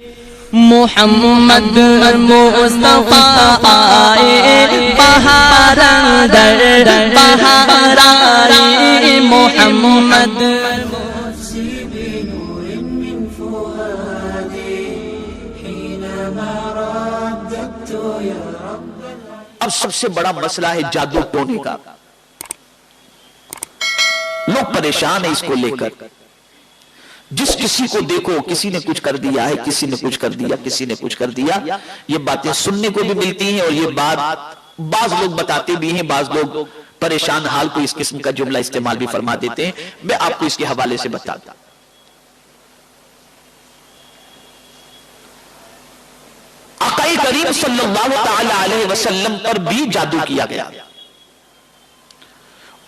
محمد مصطفیٰ آئے بہار اندر بہار آئی محمد اب سب سے بڑا مسئلہ ہے جادو ٹونے کا. لوگ پریشان ہیں اس کو لے کر. جس کسی کو دیکھو کسی نے کچھ کر دیا ہے, کسی نے کچھ کر دیا, کسی نے کچھ کر دیا. یہ باتیں سننے کو بھی ملتی ہیں اور یہ بات بعض لوگ بتاتے بھی ہیں, بعض لوگ پریشان حال کو اس قسم کا جملہ استعمال بھی فرما دیتے ہیں. میں آپ کو اس کے حوالے سے بتاتا. آقا کریم صلی اللہ تعالی علیہ وسلم پر بھی جادو کیا گیا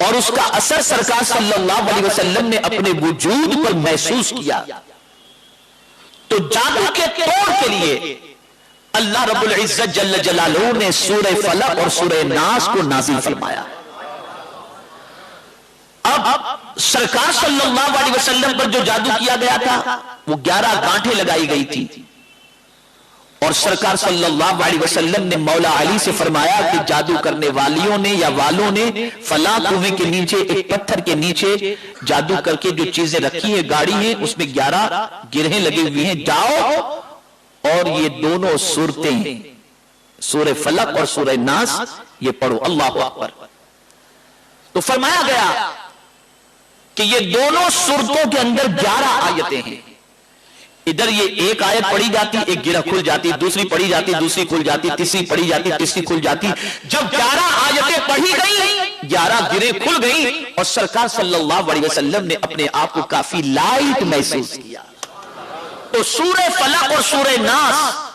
اور اس کا اثر سرکار صلی اللہ علیہ وسلم نے اپنے وجود پر محسوس کیا. تو جادو کے توڑ کے لیے اللہ رب العزت جل جلالہ نے سورہ فلق اور سورہ ناس کو نازل فرمایا. اب سرکار صلی اللہ علیہ وسلم پر جو جادو کیا گیا تھا وہ 11 گانٹھیں لگائی گئی تھی اور سرکار صلی اللہ علیہ وسلم نے مولا علی سے فرمایا کہ جادو کرنے والیوں نے یا والوں نے فلاں کنویں کے نیچے ایک پتھر کے نیچے جادو کر کے جو چیزیں رکھی ہیں گاڑی ہیں اس میں 11 گرہیں لگے ہوئے ہیں, جاؤ اور یہ دونوں سورتیں سورہ فلق اور سورہ ناس یہ پڑھو. اللہ اکبر. تو فرمایا گیا کہ یہ دونوں سورتوں کے اندر 11 آیتیں ہیں. ادھر یہ ایک آیت پڑھی جاتی, ایک گرہ کھل جاتی, دوسری پڑھی جاتی, دوسری کھل جاتی, تیسری پڑھی جاتی, تیسری کھل جاتی. جب 11 آیتیں پڑھی گئی 11 گرہیں کھل گئی اور سرکار صلی اللہ علیہ وسلم نے اپنے آپ کو کافی لائٹ محسوس کیا. تو سورہ فلق اور سورہ ناس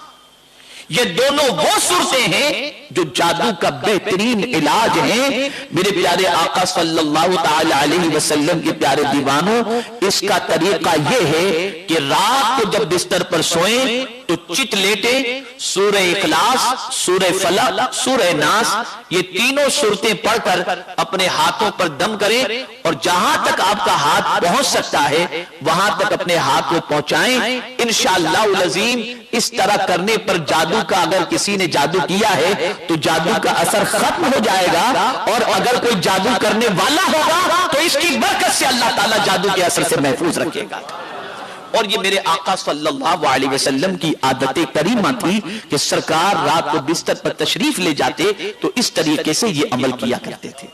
یہ دونوں وہ سورتیں ہیں جو جادو کا بہترین علاج ہیں. میرے پیارے آقا صلی اللہ تعالی علیہ وسلم کے پیارے دیوانوں, اس کا طریقہ یہ ہے کہ رات کو جب بستر پر سوئیں تو چت لیٹے سورہ اخلاص, سورہ فلق, سورہ ناس یہ تینوں سورتیں پڑھ کر اپنے ہاتھوں پر دم کریں اور جہاں تک آپ کا ہاتھ پہنچ سکتا ہے وہاں تک اپنے ہاتھ کو پہنچائیں. انشاءاللہ العظیم اس طرح کرنے پر جادو کا اگر کسی نے جادو کیا ہے تو جادو کا اثر ختم ہو جائے گا, اور اگر کوئی جادو کرنے والا ہوگا تو اس کی برکت سے اللہ تعالیٰ جادو کے اثر سے محفوظ رکھے گا. اور یہ میرے آقا صلی اللہ علیہ وسلم کی عادت کریمہ تھی کہ سرکار رات کو بستر پر تشریف لے جاتے تو اس طریقے سے یہ عمل کیا کرتے تھے.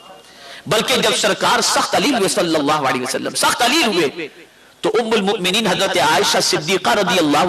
بلکہ جب سرکار سخت علیل ہوئے صلی اللہ علیہ وسلم سخت علیل ہوئے تو ام المؤمنین حضرت عائشہ صدیقہ رضی اللہ